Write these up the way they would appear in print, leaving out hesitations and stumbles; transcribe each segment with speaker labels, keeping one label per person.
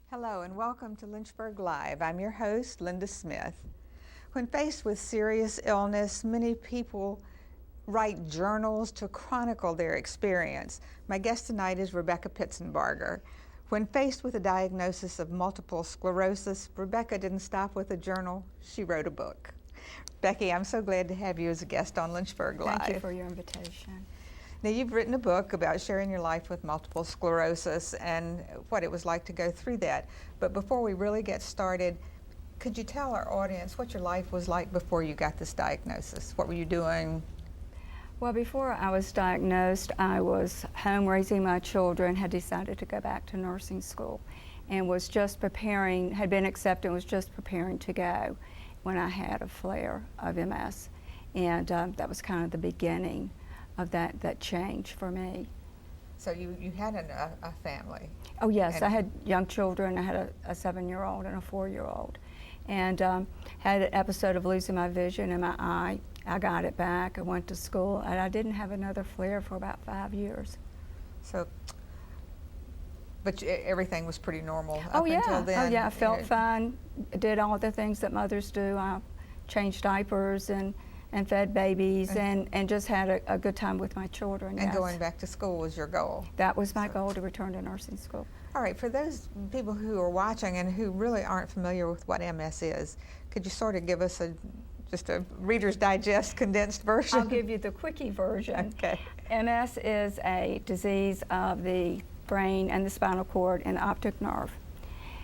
Speaker 1: Hello and welcome to Lynchburg Live. I'm your host, Linda Smith. When faced with serious illness, many people write journals to chronicle their experience. My guest tonight is Rebecca Pitsenbarger. When faced with a diagnosis of multiple sclerosis, Rebecca didn't stop with a journal, she wrote a book. Becky, I'm so glad to have you as a guest on Lynchburg Live.
Speaker 2: Thank you for your invitation.
Speaker 1: Now, you've written a book about sharing your life with multiple sclerosis and what it was like to go through that. But before we really get started, could you tell our audience what your life was like before you got this diagnosis? What were you doing?
Speaker 2: Well, before I was diagnosed, I was home raising my children, had decided to go back to nursing school, and was just preparing, had been accepted, was just preparing to go when I had a flare of MS. And that was kind of the beginning of that change for me.
Speaker 1: So you had a family?
Speaker 2: Oh yes, I had young children. I had a 7-year-old and a 4-year-old, and had an episode of losing my vision in my eye. I got it back. I went to school, and I didn't have another flare for about 5 years.
Speaker 1: So, but everything was pretty normal
Speaker 2: Oh
Speaker 1: up
Speaker 2: yeah.
Speaker 1: until then?
Speaker 2: Oh yeah, I felt fine. Did all the things that mothers do. I changed diapers and fed babies and just had a good time with my children.
Speaker 1: And
Speaker 2: yes.
Speaker 1: going back to school was your goal?
Speaker 2: That was my goal, to return to nursing school.
Speaker 1: All right, for those people who are watching and who really aren't familiar with what MS is, could you sort of give us just a Reader's Digest condensed version?
Speaker 2: I'll give you the quickie version.
Speaker 1: Okay.
Speaker 2: MS is a disease of the brain and the spinal cord and the optic nerve.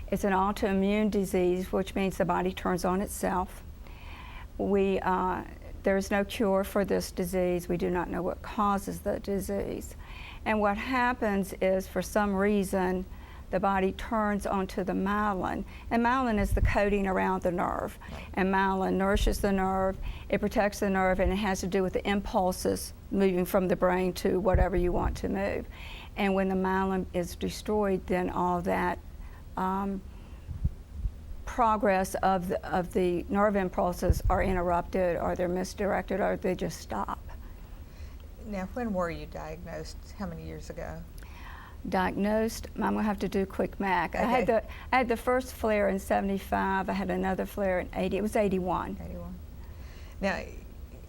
Speaker 2: It's an autoimmune disease, which means the body turns on itself. There is no cure for this disease. We do not know what causes the disease. And what happens is, for some reason, the body turns onto the myelin. And myelin is the coating around the nerve. And myelin nourishes the nerve, it protects the nerve, and it has to do with the impulses moving from the brain to whatever you want to move. And when the myelin is destroyed, then all that progress of the nerve impulses are interrupted, or they're misdirected, or they just stop.
Speaker 1: Now, when were you diagnosed? How many years ago?
Speaker 2: Diagnosed, I'm gonna have to do quick math.
Speaker 1: Okay.
Speaker 2: I had the first flare in 75. I had another flare in 80. It was 81.
Speaker 1: 81. Now,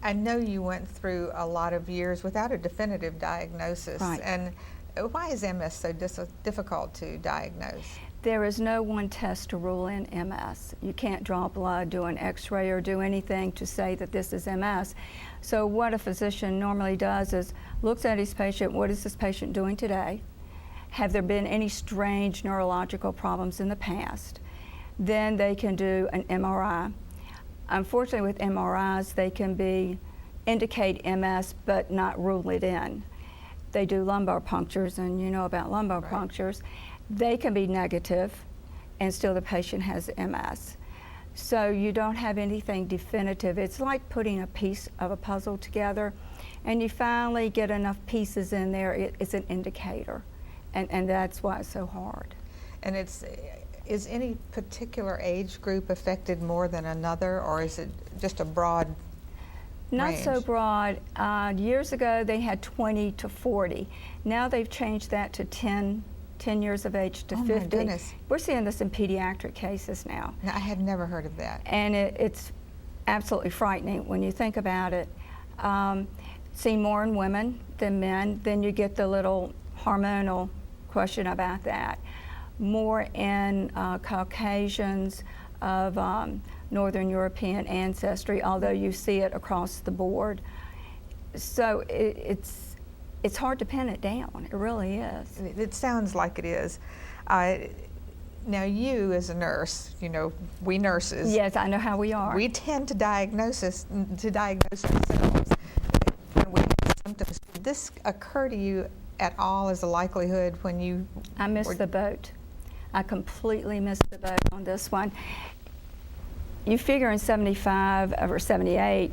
Speaker 1: I know you went through a lot of years without a definitive diagnosis.
Speaker 2: Right.
Speaker 1: And why is MS so difficult to diagnose?
Speaker 2: There is no one test to rule in MS. You can't draw blood, do an x-ray, or do anything to say that this is MS. So what a physician normally does is looks at his patient, what is this patient doing today? Have there been any strange neurological problems in the past? Then they can do an MRI. Unfortunately, with MRIs, they can indicate MS but not rule it in. They do lumbar punctures, and you know about lumbar
Speaker 1: Right.
Speaker 2: punctures. They can be negative, and still the patient has MS. So you don't have anything definitive. It's like putting a piece of a puzzle together, and you finally get enough pieces in there, it's an indicator. And that's why it's so hard.
Speaker 1: And is any particular age group affected more than another, or is it just a broad
Speaker 2: Not so
Speaker 1: range?
Speaker 2: broad. Years ago they had 20 to 40. Now they've changed that to 10 years of age to 50.
Speaker 1: Oh my goodness.
Speaker 2: We're seeing this in pediatric cases now.
Speaker 1: Now, I had never heard of that.
Speaker 2: And it's absolutely frightening when you think about it. See more in women than men. Then you get the little hormonal question about that. More in Caucasians of Northern European ancestry, although you see it across the board. So it's hard to pin it down. It really is.
Speaker 1: It sounds like it is. Now, you as a nurse, you know, we nurses.
Speaker 2: Yes, I know how we are.
Speaker 1: We tend to diagnose ourselves when we have symptoms. Did this occur to you at all as a likelihood when you?
Speaker 2: I missed the boat. I completely missed the boat on this one. You figure in 75 or 78,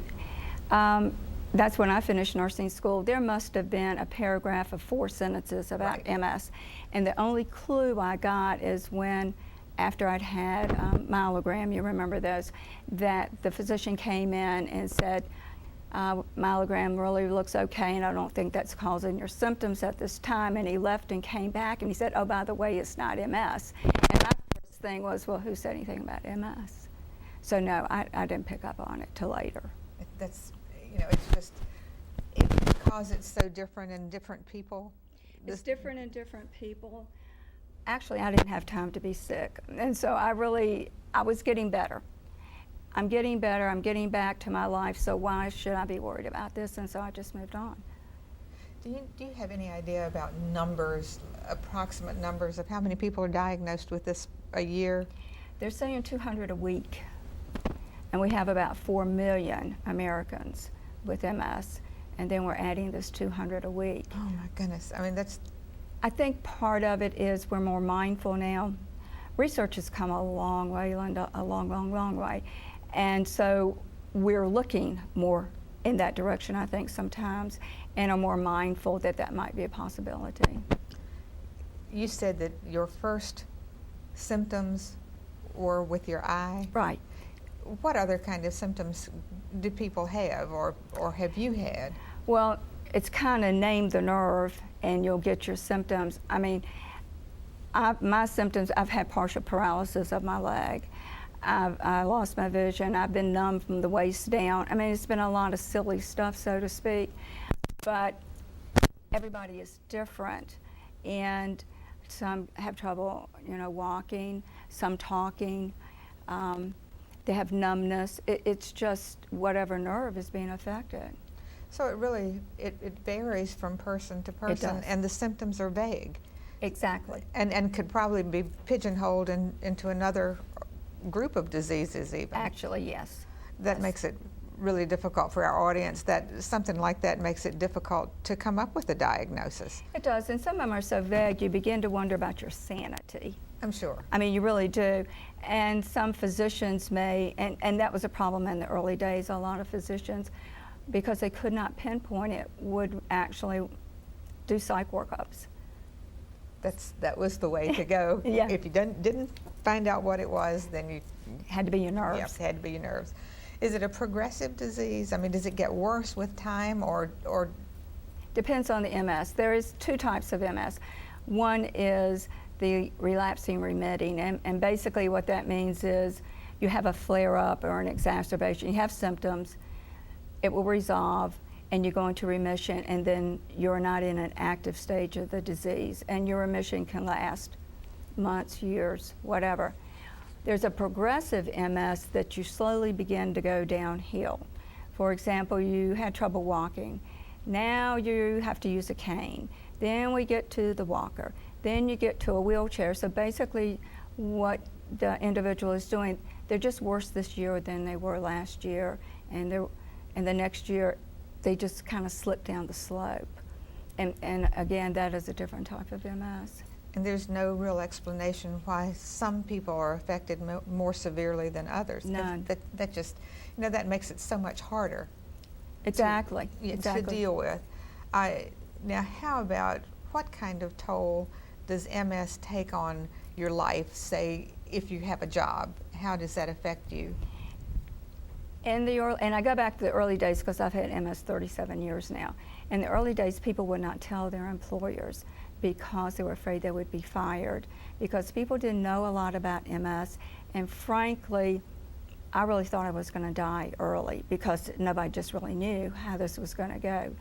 Speaker 2: that's when I finished nursing school. There must have been a paragraph of 4 sentences about
Speaker 1: Right.
Speaker 2: MS. And the only clue I got is when, after I'd had myelogram, you remember those, that the physician came in and said, myelogram really looks okay, and I don't think that's causing your symptoms at this time. And he left and came back, and he said, oh, by the way, it's not MS. And I thing was, well, who said anything about MS? So no, I didn't pick up on it till later.
Speaker 1: That's, it's just, because it's so different in different people.
Speaker 2: It's different in different people. Actually, I didn't have time to be sick. And so I was getting better. I'm getting better, I'm getting back to my life, so why should I be worried about this? And so I just moved on.
Speaker 1: Do you have any idea about numbers, approximate numbers of how many people are diagnosed with this a year?
Speaker 2: They're saying 200 a week. And we have about 4 million Americans with MS. And then we're adding this 200 a week.
Speaker 1: Oh my goodness. I mean,
Speaker 2: I think part of it is we're more mindful now. Research has come a long way, Linda, a long, long, long way. And so we're looking more in that direction, I think, sometimes, and are more mindful that that might be a possibility.
Speaker 1: You said that your first symptoms were with your eye?
Speaker 2: Right.
Speaker 1: What other kind of symptoms do people have, or have you had?
Speaker 2: Well, it's kind of name the nerve and you'll get your symptoms. I mean, my symptoms, I've had partial paralysis of my leg. I lost my vision. I've been numb from the waist down. I mean, it's been a lot of silly stuff, so to speak. But everybody is different. And some have trouble, walking, some talking. They have numbness. It's just whatever nerve is being affected.
Speaker 1: So it really, it varies from person to person.
Speaker 2: It does.
Speaker 1: And the symptoms are vague.
Speaker 2: Exactly.
Speaker 1: And could probably be pigeonholed into another group of diseases even.
Speaker 2: Actually, yes.
Speaker 1: That
Speaker 2: Yes.
Speaker 1: makes it really difficult for our audience, that something like that makes it difficult to come up with a diagnosis.
Speaker 2: It does, and some of them are so vague you begin to wonder about your sanity.
Speaker 1: I'm sure.
Speaker 2: I mean, you really do. And some physicians may, and that was a problem in the early days, a lot of physicians, because they could not pinpoint it, would actually do psych workups.
Speaker 1: That was the way to go.
Speaker 2: Yeah.
Speaker 1: If you didn't find out what it was, then you
Speaker 2: Had to be your nerves.
Speaker 1: Yes, had to be your nerves. Is it a progressive disease? I mean, does it get worse with time, or?
Speaker 2: Depends on the MS. There is 2 types of MS. One is the relapsing remitting, and basically what that means is you have a flare-up or an exacerbation. You have symptoms, it will resolve, and you go into remission, and then you're not in an active stage of the disease, and your remission can last months, years, whatever. There's a progressive MS that you slowly begin to go downhill. For example, you had trouble walking. Now you have to use a cane. Then we get to the walker. Then you get to a wheelchair. So basically what the individual is doing, they're just worse this year than they were last year, and the next year they just kind of slip down the slope. And again, that is a different type of MS.
Speaker 1: And there's no real explanation why some people are affected more severely than others.
Speaker 2: None.
Speaker 1: That just, that makes it so much harder.
Speaker 2: Exactly.
Speaker 1: To deal with. Now, how about, what kind of toll does MS take on your life, say, if you have a job? How does that affect you?
Speaker 2: And I go back to the early days because I've had MS 37 years now. In the early days, people would not tell their employers because they were afraid they would be fired, because people didn't know a lot about MS, and frankly, I really thought I was going to die early because nobody just really knew how this was going to go.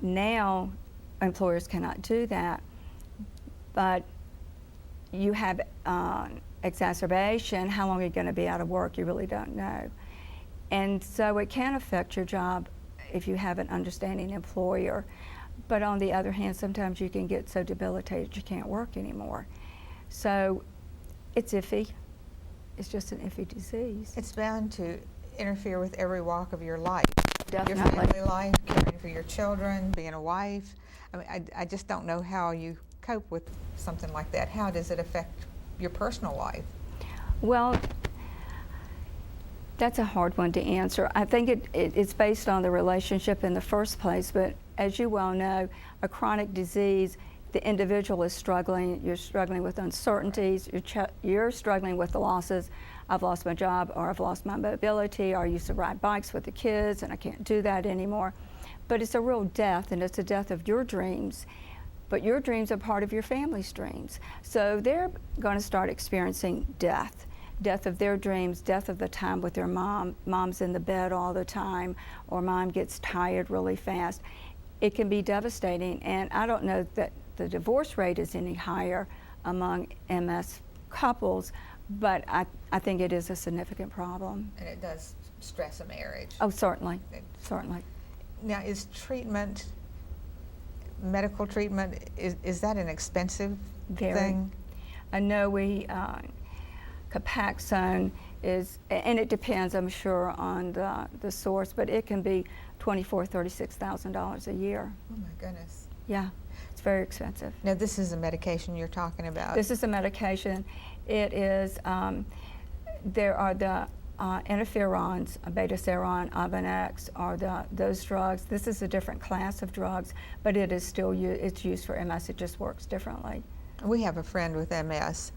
Speaker 2: Now, employers cannot do that, but you have exacerbation. How long are you going to be out of work? You really don't know. And so it can affect your job if you have an understanding employer. But on the other hand, sometimes you can get so debilitated you can't work anymore. So it's iffy. It's just an iffy disease.
Speaker 1: It's bound to interfere with every walk of your life.
Speaker 2: Definitely.
Speaker 1: Your family life, caring for your children, being a wife. I mean, I just don't know how you cope with something like that. How does it affect your personal life?
Speaker 2: Well, that's a hard one to answer. I think it's based on the relationship in the first place, but as you well know, a chronic disease, the individual is struggling. You're struggling with uncertainties. You're struggling with the losses. I've lost my job, or I've lost my mobility, or I used to ride bikes with the kids and I can't do that anymore. But it's a real death, and it's a death of your dreams. but your dreams are part of your family's dreams. So they're going to start experiencing death of their dreams, death of the time with their mom. Mom's in the bed all the time, or mom gets tired really fast. It can be devastating, and I don't know that the divorce rate is any higher among MS couples, but I think it is a significant problem.
Speaker 1: And it does stress a marriage.
Speaker 2: Oh, certainly, certainly.
Speaker 1: Now, is treatment, medical treatment, is that an expensive thing?
Speaker 2: I know Copaxone is, and it depends, I'm sure, on the source, but it can be $24,000, $36,000 a year.
Speaker 1: Oh my goodness.
Speaker 2: Yeah, it's very expensive.
Speaker 1: Now, this is a medication you're talking about.
Speaker 2: This is a medication. It is, there are the interferons, beta-seron, Avonex, are those drugs. This is a different class of drugs, but it is still it's used for MS. It just works differently.
Speaker 1: We have a friend with MS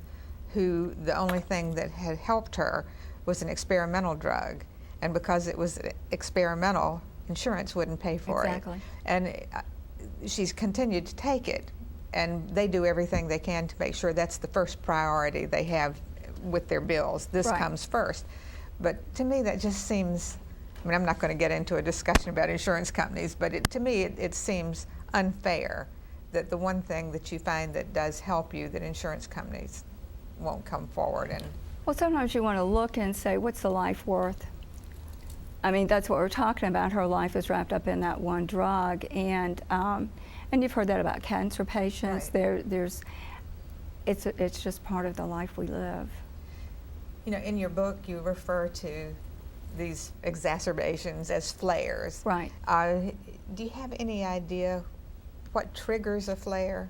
Speaker 1: who the only thing that had helped her was an experimental drug, and because it was experimental, insurance wouldn't pay for it.
Speaker 2: Exactly.
Speaker 1: And she's continued to take it, and they do everything they can to make sure that's the first priority they have with their bills. This
Speaker 2: Right.
Speaker 1: comes first. But to me, that just seems, I mean, I'm not going to get into a discussion about insurance companies, but to me, it seems unfair that the one thing that you find that does help you, that insurance companies won't come forward. And
Speaker 2: Well, sometimes you want to look and say, what's the life worth? I mean, that's what we're talking about. Her life is wrapped up in that one drug, and you've heard that about cancer patients.
Speaker 1: Right.
Speaker 2: It's just part of the life we live.
Speaker 1: you know, in your book, you refer to these exacerbations as flares.
Speaker 2: Right.
Speaker 1: Do you have any idea what triggers a flare?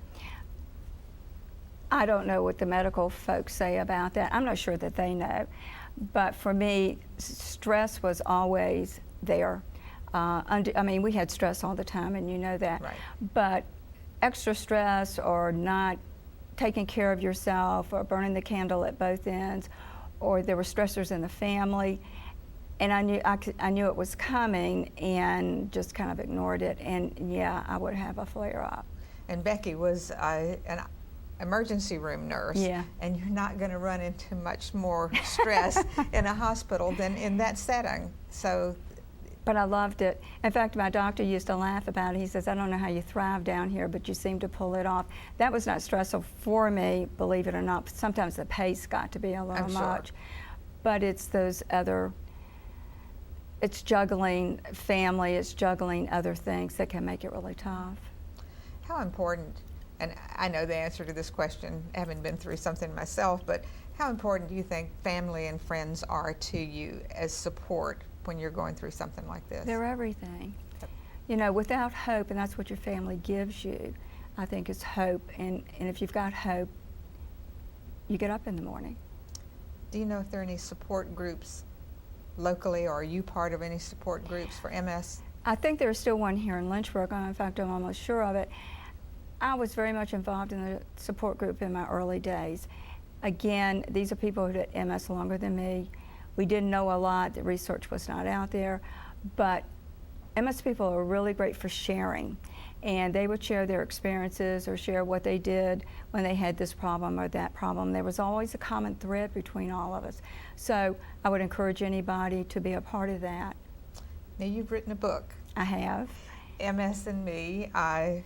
Speaker 2: I don't know what the medical folks say about that. I'm not sure that they know. But for me, stress was always there. I mean, we had stress all the time, and you know that.
Speaker 1: Right.
Speaker 2: But extra stress, or not taking care of yourself, or burning the candle at both ends, or there were stressors in the family, and I knew it was coming and just kind of ignored it, and yeah, I would have a flare up.
Speaker 1: And Becky was an emergency room nurse,
Speaker 2: Yeah.
Speaker 1: and you're not going to run into much more stress in a hospital than in that setting. So,
Speaker 2: But I loved it. In fact, my doctor used to laugh about it. He says, I don't know how you thrive down here, but you seem to pull it off. That was not stressful for me, believe it or not. Sometimes the pace got to be a little
Speaker 1: I'm sure.
Speaker 2: much. But it's those other, it's juggling family, it's juggling other things that can make it really tough.
Speaker 1: how important, and I know the answer to this question, having been through something myself, but how important do you think family and friends are to you as support when you're going through something like this?
Speaker 2: They're everything. You know, without hope, and that's what your family gives you, I think, is hope. And if you've got hope, you get up in the morning.
Speaker 1: Do you know if there are any support groups locally, or are you part of any support groups for MS?
Speaker 2: I think there's still one here in Lynchburg. In fact, I'm almost sure of it. I was very much involved in the support group in my early days. Again, these are people who had MS longer than me. We didn't know a lot. The research was not out there. But MS people are really great for sharing. And they would share their experiences or share what they did when they had this problem or that problem. There was always a common thread between all of us. So I would encourage anybody to be a part of that.
Speaker 1: Now, you've written a book,
Speaker 2: I have.
Speaker 1: MS and Me. I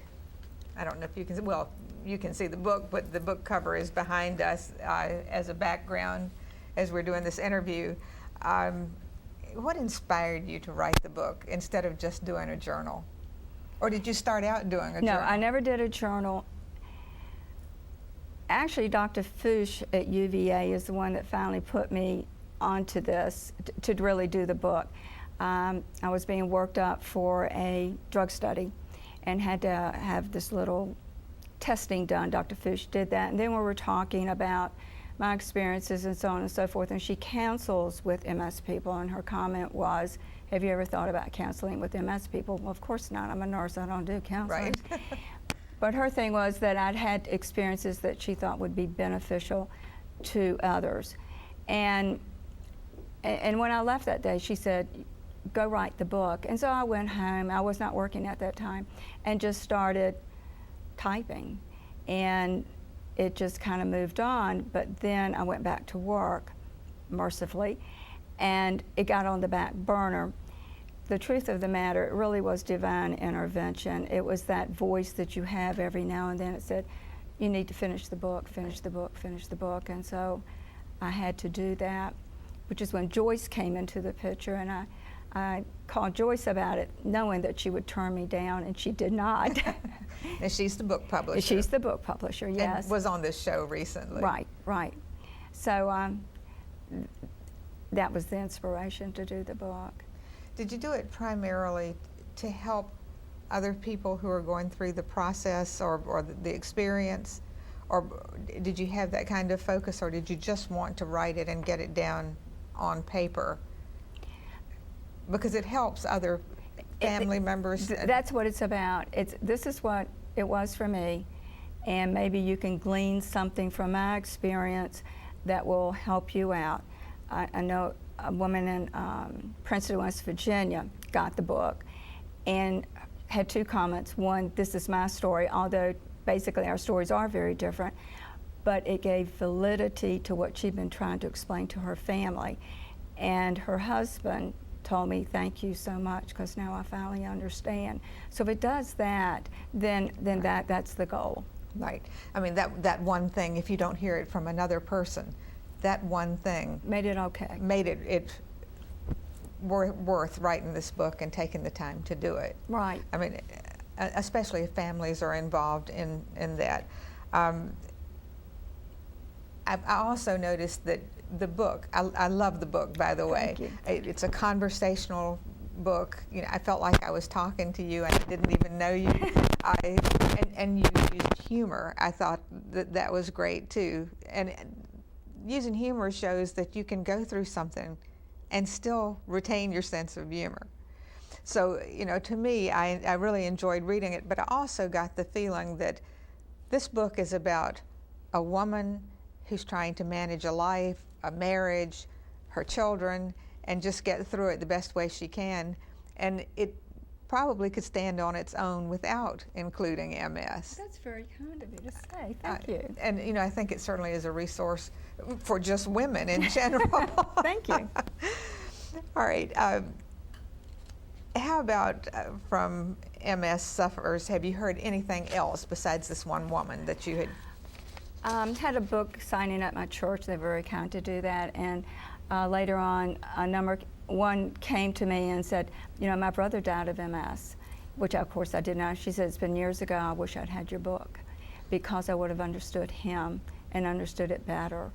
Speaker 1: don't know if you can, well, you can see the book, but the book cover is behind us as a background as we're doing this interview. What inspired you to write the book instead of just doing a journal? Or did you start out doing a journal?
Speaker 2: No, I never did a journal. Actually, Dr. Fuchs at UVA is the one that finally put me onto this to really do the book. I was being worked up for a drug study and had to have this little testing done. Dr. Fuchs did that, and then we were talking about my experiences and so on and so forth, and she counsels with MS people, and her comment was, have you ever thought about counseling with MS people? Well, of course not. I'm a nurse. I don't do counseling.
Speaker 1: Right.
Speaker 2: But her thing was that I'd had experiences that she thought would be beneficial to others. And when I left that day, she said, go write the book. And so I went home. I was not working at that time, and just started typing, and it just kind of moved on. But then I went back to work, mercifully, and it got on the back burner. The truth of the matter, it really was divine intervention. It was that voice that you have every now and then. It said, you need to finish the book, finish the book, finish the book. And so I had to do that, which is when Joyce came into the picture, and I called Joyce about it, knowing that she would turn me down, and she did not.
Speaker 1: And she's the book publisher.
Speaker 2: She's the book publisher, yes.
Speaker 1: And was on this show recently.
Speaker 2: Right, right. So that was the inspiration to do the book.
Speaker 1: Did you do it primarily to help other people who are going through the process or the experience? Or did you have that kind of focus, or did you just want to write it and get it down on paper? Because it helps other family members.
Speaker 2: That's what it's about. This is what it was for me, and maybe you can glean something from my experience that will help you out. I know a woman in Princeton, West Virginia got the book and had two comments. One, this is my story, although basically our stories are very different, but it gave validity to what she'd been trying to explain to her family. And her husband told me, thank you so much, because now I finally understand. So if it does that, then that's the goal.
Speaker 1: Right. I mean, that one thing, if you don't hear it from another person, that one thing
Speaker 2: made it okay.
Speaker 1: Made it worth writing this book and taking the time to do it.
Speaker 2: Right.
Speaker 1: I mean, especially if families are involved in that. I also noticed that the book, I love the book, by the way.
Speaker 2: Thank you.
Speaker 1: It's a conversational book. You know, I felt like I was talking to you and I didn't even know you. And you used humor. I thought that was great too. And using humor shows that you can go through something and still retain your sense of humor. So, you know, to me, I really enjoyed reading it, but I also got the feeling that this book is about a woman who's trying to manage a life, a marriage, her children, and just get through it the best way she can. And it probably could stand on its own without including MS.
Speaker 2: That's very kind of you to say. Thank you.
Speaker 1: And, you know, I think it certainly is a resource for just women in general.
Speaker 2: Thank you.
Speaker 1: All right. How about from MS sufferers, have you heard anything else besides this one woman that you
Speaker 2: had a book signing at my church. They were very kind to do that. And later on, one came to me and said, you know, my brother died of MS, which of course I did not. She said, it's been years ago, I wish I'd had your book, because I would have understood him and understood it better.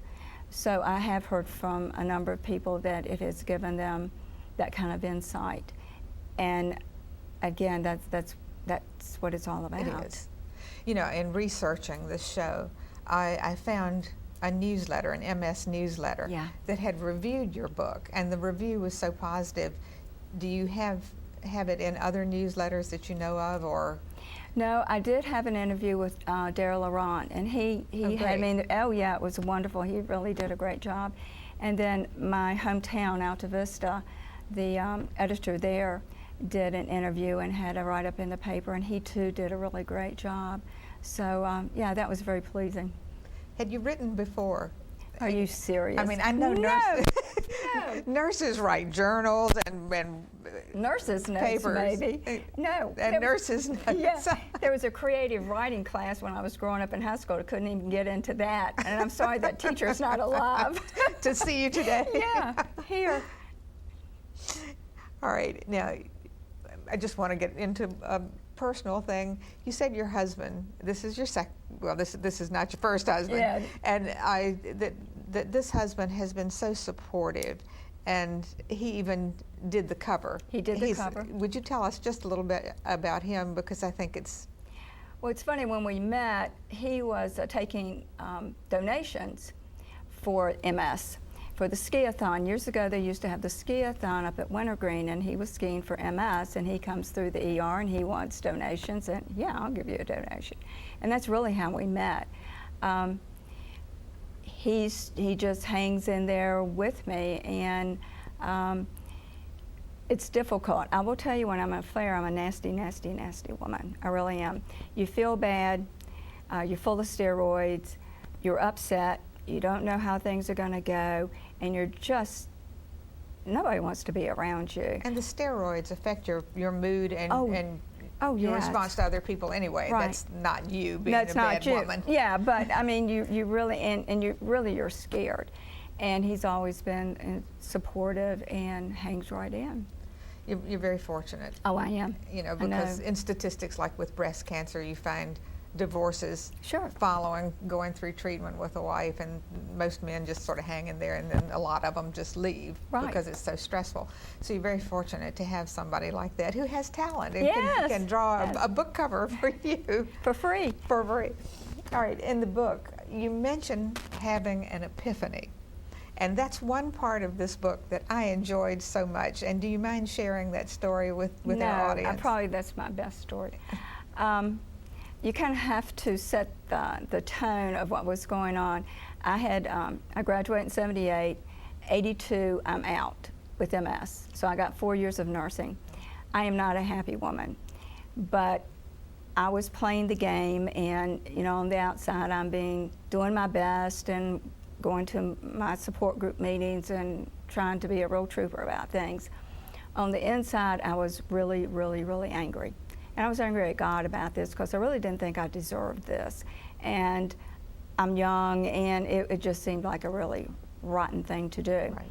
Speaker 2: So I have heard from a number of people that it has given them that kind of insight. And again, that's what it's all about.
Speaker 1: It is. You know, in researching this show, I found a newsletter, an MS newsletter, that had reviewed your book, and the review was so positive. Do you have it in other newsletters that you know of, or?
Speaker 2: No, I did have an interview with Daryl Laurent, and he had me. Oh yeah, it was wonderful. He really did a great job. And then my hometown, Alta Vista, the editor there did an interview and had a write-up in the paper, and he too did a really great job. So yeah, that was very pleasing.
Speaker 1: Had you written before?
Speaker 2: Are you serious?
Speaker 1: I mean, I know nurses.
Speaker 2: No.
Speaker 1: Nurses write journals and
Speaker 2: nurses notes,
Speaker 1: papers.
Speaker 2: Maybe. No.
Speaker 1: And nurses notes.
Speaker 2: Yeah. There was a creative writing class when I was growing up in high school. I couldn't even get into that. And I'm sorry that teacher's not alive.
Speaker 1: To see you today.
Speaker 2: Yeah, here.
Speaker 1: All right. Now, I just want to get into a personal thing. You said your husband, this is your this is not your first husband.
Speaker 2: Yeah.
Speaker 1: And that this husband has been so supportive, and he even did the cover.
Speaker 2: He did the cover.
Speaker 1: Would you tell us just a little bit about him, because I think it's...
Speaker 2: Well, it's funny, when we met, he was taking donations for MS. For the ski-a-thon. Years ago, they used to have the ski-a-thon up at Wintergreen, and he was skiing for MS, and he comes through the ER and he wants donations, and yeah, I'll give you a donation. And that's really how we met. He just hangs in there with me, and it's difficult. I will tell you, when I'm in a flare, I'm a nasty, nasty, nasty woman. I really am. You feel bad, you're full of steroids, you're upset, you don't know how things are going to go, and you're just, nobody wants to be around you.
Speaker 1: And the steroids affect your mood and your
Speaker 2: yes.
Speaker 1: response to other people anyway.
Speaker 2: Right.
Speaker 1: That's not you being
Speaker 2: That's
Speaker 1: a bad
Speaker 2: not you.
Speaker 1: woman.
Speaker 2: Yeah, but I mean, you really, and you're scared. And he's always been supportive and hangs right in.
Speaker 1: You're very fortunate.
Speaker 2: Oh, I am.
Speaker 1: You know, because in statistics like with breast cancer, you find divorces
Speaker 2: Sure.
Speaker 1: following going through treatment with a wife, and most men just sort of hang in there, and then a lot of them just leave
Speaker 2: Right.
Speaker 1: because it's so stressful. So you're very fortunate to have somebody like that who has talent and
Speaker 2: Yes.
Speaker 1: can draw a book cover for you.
Speaker 2: For free.
Speaker 1: For free. All right, in the book, you mentioned having an epiphany. And that's one part of this book that I enjoyed so much. And do you mind sharing that story with our audience?
Speaker 2: Probably that's my best story. You kind of have to set the tone of what was going on. I graduated in 78, 82, I'm out with MS. So I got 4 years of nursing. I am not a happy woman, but I was playing the game, and you know, on the outside I'm doing my best and going to my support group meetings and trying to be a real trooper about things. On the inside, I was really, really, really angry. And I was angry at God about this because I really didn't think I deserved this. And I'm young, and it just seemed like a really rotten thing to do.
Speaker 1: Right.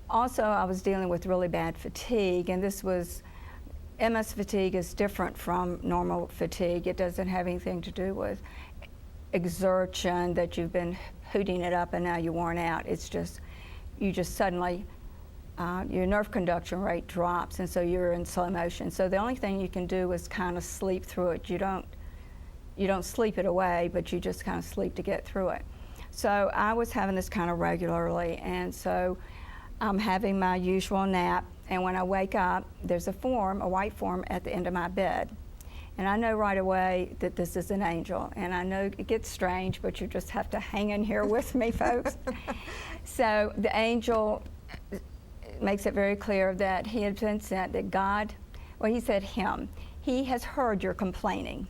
Speaker 2: Also, I was dealing with really bad fatigue, and MS fatigue is different from normal fatigue. It doesn't have anything to do with exertion, that you've been hooting it up and now you're worn out. It's just, you just suddenly, your nerve conduction rate drops, and so you're in slow motion. So the only thing you can do is kind of sleep through it. You don't sleep it away, but you just kind of sleep to get through it. So I was having this kind of regularly, and so I'm having my usual nap, and when I wake up, there's a white form at the end of my bed. And I know right away that this is an angel. And I know it gets strange, but you just have to hang in here with me, folks. So the angel makes it very clear that he had been sent, that God, well, he said him, he has heard your complaining.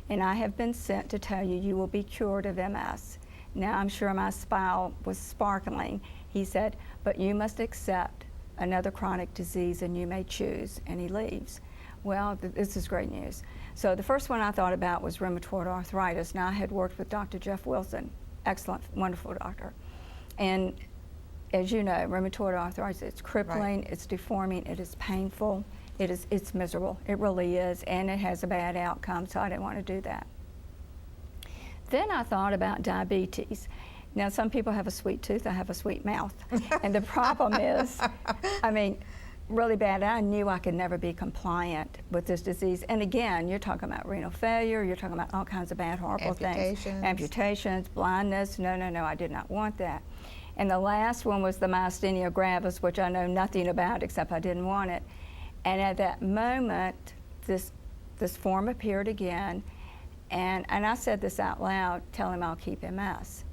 Speaker 2: And I have been sent to tell you, you will be cured of MS. Now I'm sure my smile was sparkling. He said, but you must accept another chronic disease and you may choose. And he leaves. Well, this is great news. So the first one I thought about was rheumatoid arthritis. Now I had worked with Dr. Jeff Wilson, excellent, wonderful doctor. And as you know, rheumatoid arthritis, it's crippling, It's deforming, it is painful, it's miserable, it really is, and it has a bad outcome, so I didn't want to do that. Then I thought about diabetes. Now some people have a sweet tooth, I have a sweet mouth. And the problem is, I mean, really bad. I knew I could never be compliant with this disease. And again, you're talking about renal failure, you're talking about all kinds of bad, horrible things. Amputations, blindness. No, I did not want that. And the last one was the myasthenia gravis, which I know nothing about except I didn't want it. And at that moment, this form appeared again, and I said this out loud, tell him I'll keep MS.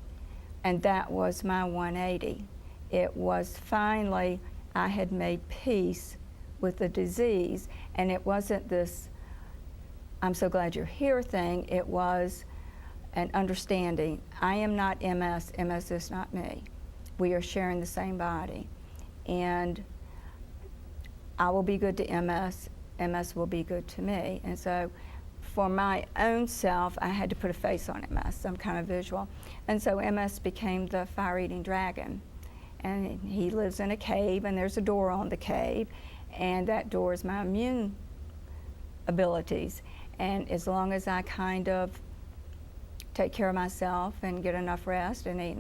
Speaker 2: And that was my 180. It was finally, I had made peace with the disease, and it wasn't this, I'm so glad you're here thing. It was an understanding. I am not MS, MS is not me. We are sharing the same body. And I will be good to MS, MS will be good to me. And so for my own self, I had to put a face on MS, some kind of visual. And so MS became the fire-eating dragon. And he lives in a cave, and there's a door on the cave, and that door is my immune abilities. And as long as I kind of take care of myself and get enough rest and eat,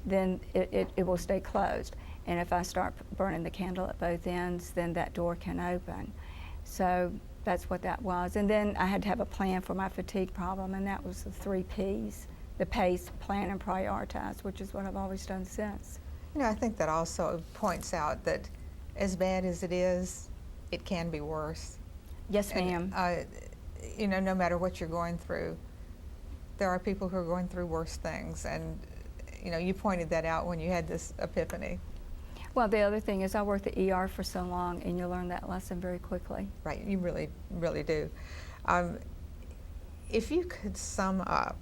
Speaker 2: then it will stay closed. And if I start burning the candle at both ends, then that door can open. So that's what that was. And then I had to have a plan for my fatigue problem, and that was the 3 Ps, the pace, plan, and prioritize, which is what I've always done since.
Speaker 1: You know, I think that also points out that as bad as it is, it can be worse.
Speaker 2: Yes, ma'am.
Speaker 1: You know, no matter what you're going through, there are people who are going through worse things, and you know, you pointed that out when you had this epiphany.
Speaker 2: Well, the other thing is I worked the ER for so long, and you learn that lesson very quickly.
Speaker 1: Right, you really, really do. If you could sum up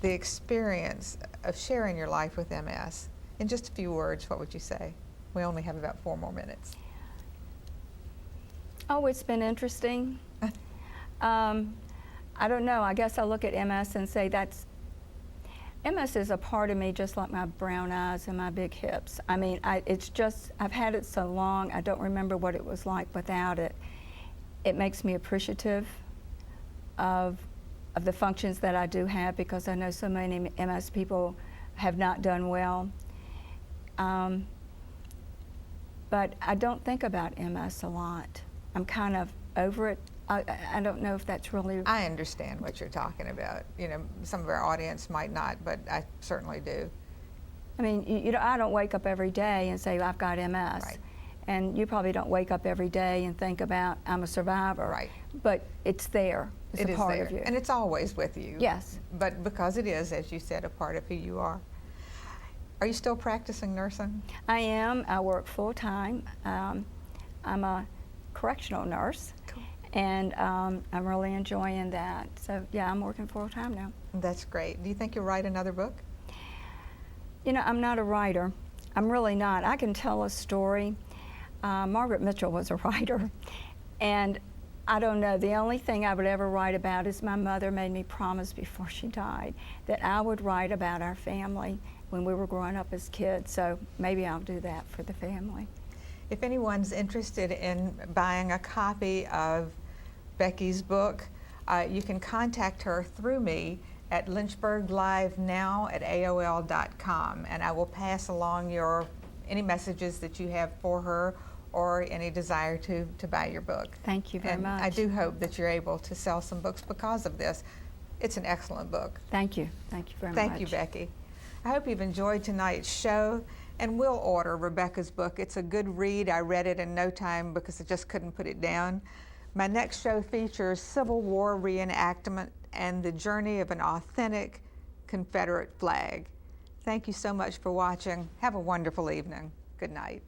Speaker 1: the experience of sharing your life with MS in just a few words, what would you say? We only have about 4 more minutes.
Speaker 2: Oh, it's been interesting. I don't know. I guess I look at MS and say MS is a part of me just like my brown eyes and my big hips. I mean, I've had it so long, I don't remember what it was like without it. It makes me appreciative of the functions that I do have, because I know so many MS people have not done well. But I don't think about MS a lot. I'm kind of over it. I don't know if that's really...
Speaker 1: I understand what you're talking about. You know, some of our audience might not, but I certainly do.
Speaker 2: I mean, you know, I don't wake up every day and say, I've got MS.
Speaker 1: Right.
Speaker 2: And you probably don't wake up every day and think about, I'm a survivor.
Speaker 1: Right.
Speaker 2: But it's there. It's a part of you.
Speaker 1: And it's always with you.
Speaker 2: Yes.
Speaker 1: But because it is, as you said, a part of who you are. Are you still practicing nursing?
Speaker 2: I am. I work full time. I'm a correctional nurse.
Speaker 1: Cool.
Speaker 2: And I'm really enjoying that. So yeah, I'm working full time now.
Speaker 1: That's great. Do you think you'll write another book?
Speaker 2: You know, I'm not a writer. I'm really not. I can tell a story. Margaret Mitchell was a writer. And I don't know, the only thing I would ever write about is my mother made me promise before she died that I would write about our family when we were growing up as kids. So maybe I'll do that for the family.
Speaker 1: If anyone's interested in buying a copy of Becky's book, you can contact her through me at lynchburglivenow@aol.com, and I will pass along any messages that you have for her or any desire to buy your book.
Speaker 2: Thank you very much.
Speaker 1: I do hope that you're able to sell some books because of this. It's an excellent book.
Speaker 2: Thank you. Thank you very much.
Speaker 1: Thank you, Becky. I hope you've enjoyed tonight's show, and will order Rebecca's book. It's a good read. I read it in no time because I just couldn't put it down. My next show features Civil War reenactment and the journey of an authentic Confederate flag. Thank you so much for watching. Have a wonderful evening. Good night.